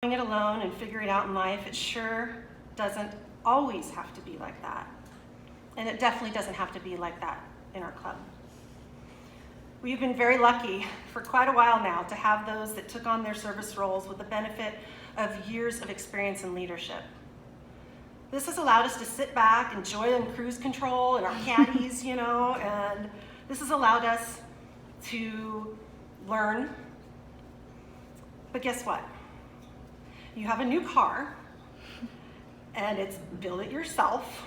Doing it alone and figuring it out in life, it sure doesn't always have to be like that. And it definitely doesn't have to be like that in our club. We've been very lucky for quite a while now to have those that took on their service roles with the benefit of years of experience in leadership. This has allowed us to sit back, enjoy in cruise control and our caddies, and this has allowed us to learn. But guess what? You have a new car, and it's build it yourself,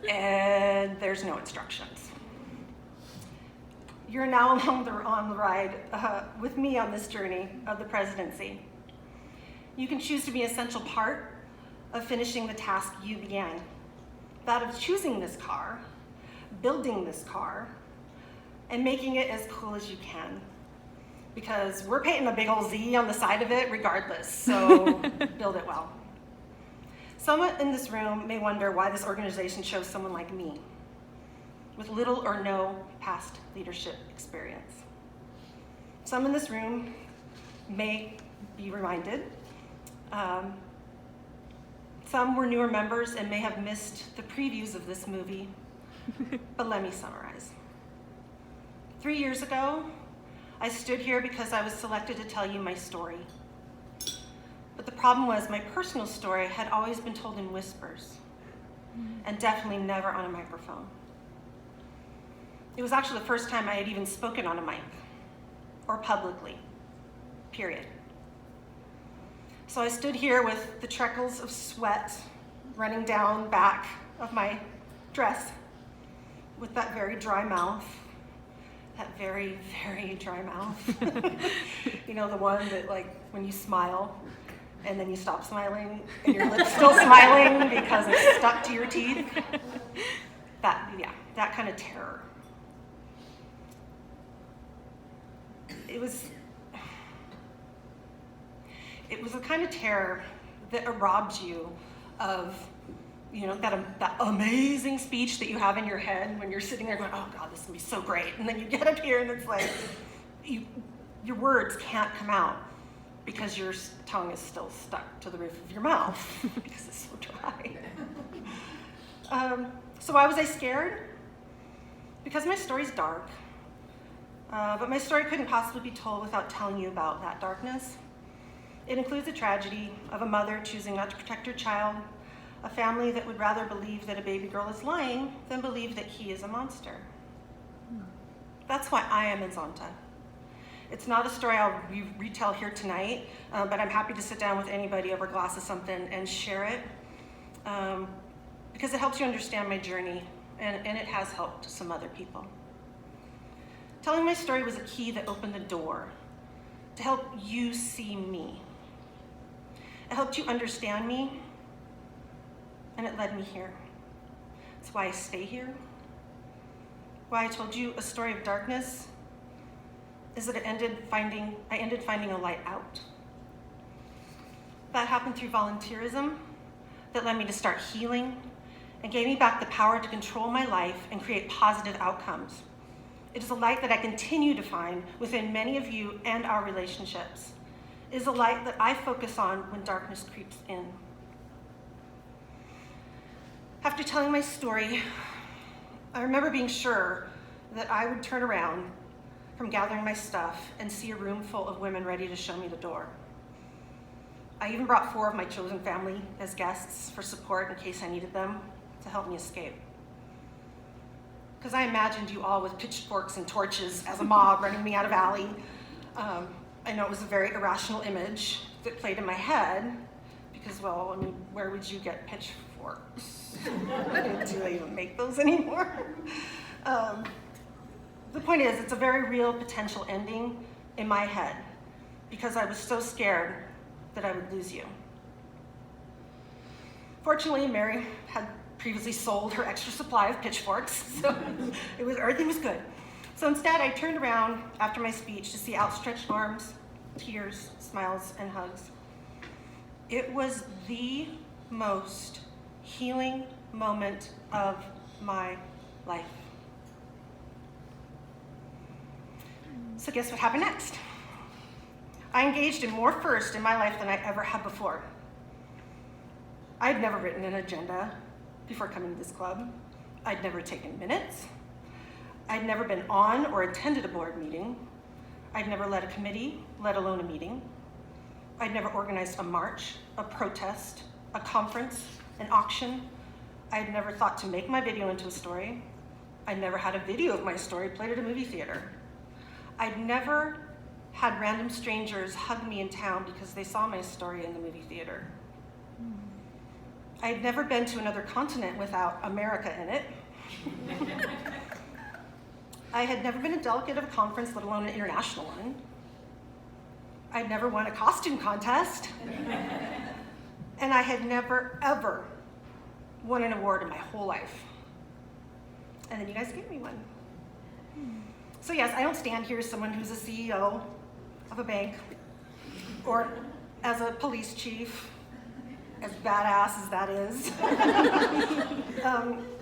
and there's no instructions. You're now on the ride with me on this journey of the presidency. You can choose to be an essential part of finishing the task you began, that of choosing this car, building this car, and making it as cool as you can. Because we're painting a big old Z on the side of it regardless, so build it well. Someone in this room may wonder why this organization chose someone like me, with little or no past leadership experience. Some in this room may be reminded. Some were newer members and may have missed the previews of this movie, but let me summarize. 3 years ago, I stood here because I was selected to tell you my story. But the problem was my personal story had always been told in whispers, and definitely never on a microphone. It was actually the first time I had even spoken on a mic, or publicly, period. So I stood here with the trickles of sweat running down back of my dress, with that very dry mouth, that very, very dry mouth. The one that when you smile and then you stop smiling and your lips still smiling because it's stuck to your teeth. That kind of terror. It was a kind of terror that robs you of, that amazing speech that you have in your head when you're sitting there going, oh God, this is gonna be so great. And then you get up here and it's like, your words can't come out because your tongue is still stuck to the roof of your mouth because it's so dry. So why was I scared? Because my story's dark. But my story couldn't possibly be told without telling you about that darkness. It includes the tragedy of a mother choosing not to protect her child, a family that would rather believe that a baby girl is lying than believe that he is a monster. That's why I am in Zonta. It's not a story I'll retell here tonight, but I'm happy to sit down with anybody over a glass of something and share it, because it helps you understand my journey, and it has helped some other people. Telling my story was a key that opened the door to help you see me. It helped you understand me, and it led me here. It's why I stay here. Why I told you a story of darkness is that I ended finding a light out. That happened through volunteerism that led me to start healing and gave me back the power to control my life and create positive outcomes. It is a light that I continue to find within many of you and our relationships. It is a light that I focus on when darkness creeps in. After telling my story, I remember being sure that I would turn around from gathering my stuff and see a room full of women ready to show me the door. I even brought 4 of my chosen family as guests for support in case I needed them to help me escape. Because I imagined you all with pitchforks and torches as a mob running me out of alley. I know it was a very irrational image that played in my head because, where would you get pitchforks? Do they even make those anymore? The point is, it's a very real potential ending in my head because I was so scared that I would lose you. Fortunately, Mary had previously sold her extra supply of pitchforks, so everything was good. So instead, I turned around after my speech to see outstretched arms, tears, smiles, and hugs. It was the most healing moment of my life. So guess what happened next? I engaged in more first in my life than I ever had before. I'd never written an agenda before coming to this club. I'd never taken minutes. I'd never been on or attended a board meeting. I'd never led a committee, let alone a meeting. I'd never organized a march, a protest, a conference, an auction. I'd never thought to make my video into a story. I'd never had a video of my story played at a movie theater. I'd never had random strangers hug me in town because they saw my story in the movie theater. I'd never been to another continent without America in it. I had never been a delegate of a conference, let alone an international one. I'd never won a costume contest. And I had never, ever won an award in my whole life. And then you guys gave me one. So yes, I don't stand here as someone who's a CEO of a bank or as a police chief, as badass as that is.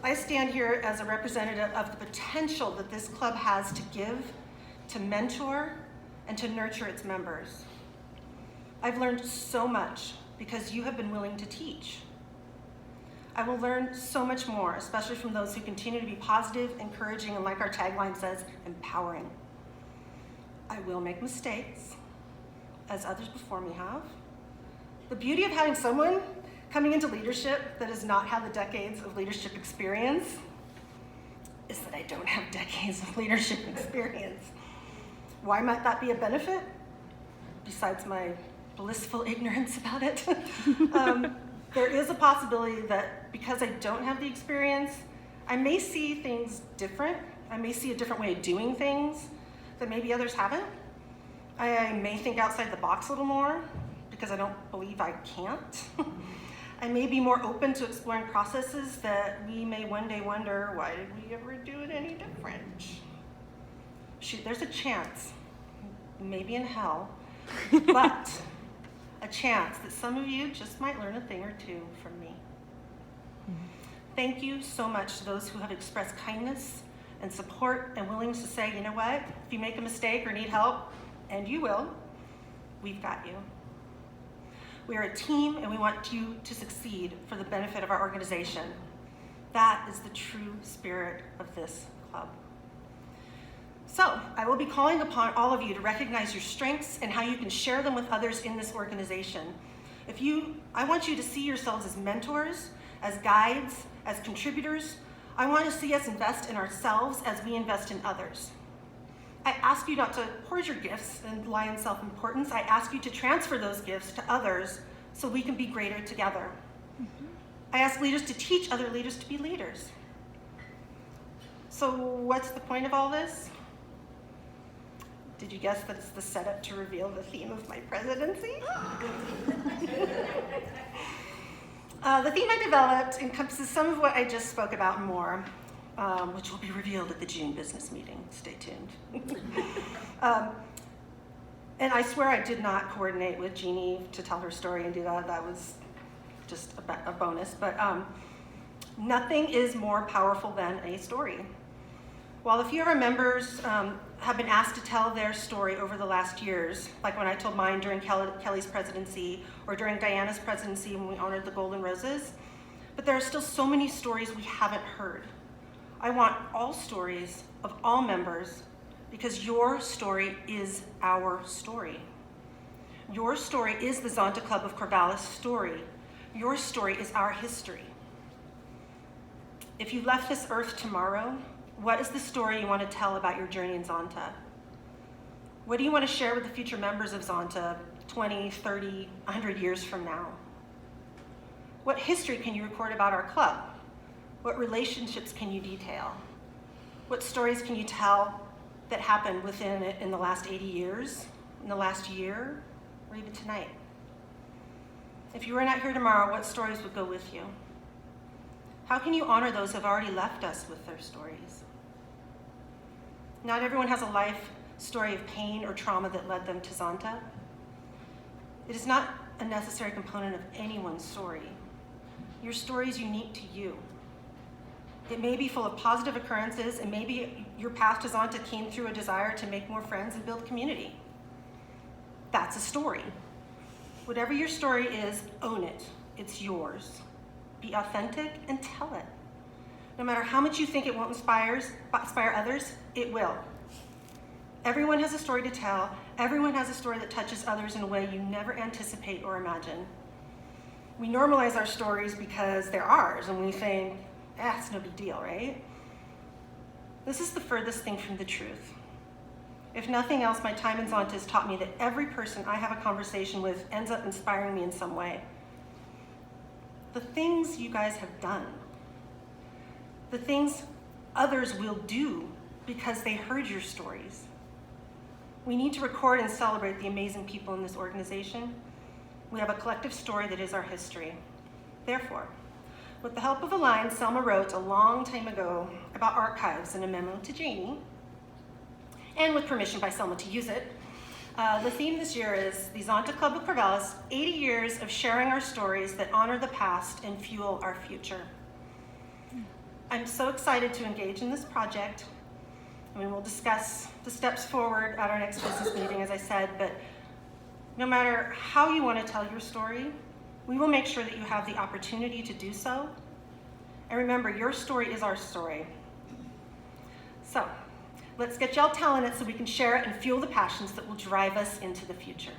I stand here as a representative of the potential that this club has to give, to mentor, and to nurture its members. I've learned so much because you have been willing to teach. I will learn so much more, especially from those who continue to be positive, encouraging, and like our tagline says, empowering. I will make mistakes, as others before me have. The beauty of having someone coming into leadership that has not had the decades of leadership experience is that I don't have decades of leadership experience. Why might that be a benefit? Besides my blissful ignorance about it. There is a possibility that because I don't have the experience, I may see things different. I may see a different way of doing things that maybe others haven't. I may think outside the box a little more because I don't believe I can't. I may be more open to exploring processes that we may one day wonder, why did we ever do it any different? Shoot, there's a chance, maybe in hell, but a chance that some of you just might learn a thing or two from me. Thank you so much to those who have expressed kindness and support and willingness to say, you know what, if you make a mistake or need help, and you will, we've got you. We are a team and we want you to succeed for the benefit of our organization. That is the true spirit of this club. So I will be calling upon all of you to recognize your strengths and how you can share them with others in this organization. I want you to see yourselves as mentors, as guides, as contributors. I want to see us invest in ourselves as we invest in others. I ask you not to hoard your gifts and lie in self-importance. I ask you to transfer those gifts to others so we can be greater together. I ask leaders to teach other leaders to be leaders. So what's the point of all this? Did you guess that it's the setup to reveal the theme of my presidency? The theme I developed encompasses some of what I just spoke about and more, which will be revealed at the June business meeting. Stay tuned. And I swear I did not coordinate with Jeannie to tell her story and do that. That was just a bonus. But nothing is more powerful than a story. While a few of our members have been asked to tell their story over the last years, like when I told mine during Kelly's presidency or during Diana's presidency when we honored the Golden Roses, but there are still so many stories we haven't heard. I want all stories of all members because your story is our story. Your story is the Zonta Club of Corvallis story. Your story is our history. If you left this earth tomorrow, what is the story you want to tell about your journey in Zonta? What do you want to share with the future members of Zonta 20, 30, 100 years from now? What history can you record about our club? What relationships can you detail? What stories can you tell that happened within it in the last 80 years, in the last year, or even tonight? If you were not here tomorrow, what stories would go with you? How can you honor those who have already left us with their stories? Not everyone has a life story of pain or trauma that led them to Zonta. It is not a necessary component of anyone's story. Your story is unique to you. It may be full of positive occurrences, and maybe your path to Zonta came through a desire to make more friends and build community. That's a story. Whatever your story is, own it. It's yours. Be authentic and tell it. No matter how much you think it won't inspire others, it will. Everyone has a story to tell. Everyone has a story that touches others in a way you never anticipate or imagine. We normalize our stories because they're ours, and we think, it's no big deal, right? This is the furthest thing from the truth. If nothing else, my time in Zonta has taught me that every person I have a conversation with ends up inspiring me in some way. The things you guys have done, the things others will do because they heard your stories. We need to record and celebrate the amazing people in this organization. We have a collective story that is our history. Therefore, with the help of a line Selma wrote a long time ago about archives in a memo to Janie, and with permission by Selma to use it, the theme this year is the Zonta Club of Corvallis, 80 years of sharing our stories that honor the past and fuel our future. I'm so excited to engage in this project. I mean, we'll discuss the steps forward at our next business meeting, as I said, but no matter how you want to tell your story, we will make sure that you have the opportunity to do so. And remember, your story is our story. So, let's get y'all telling it so we can share it and fuel the passions that will drive us into the future.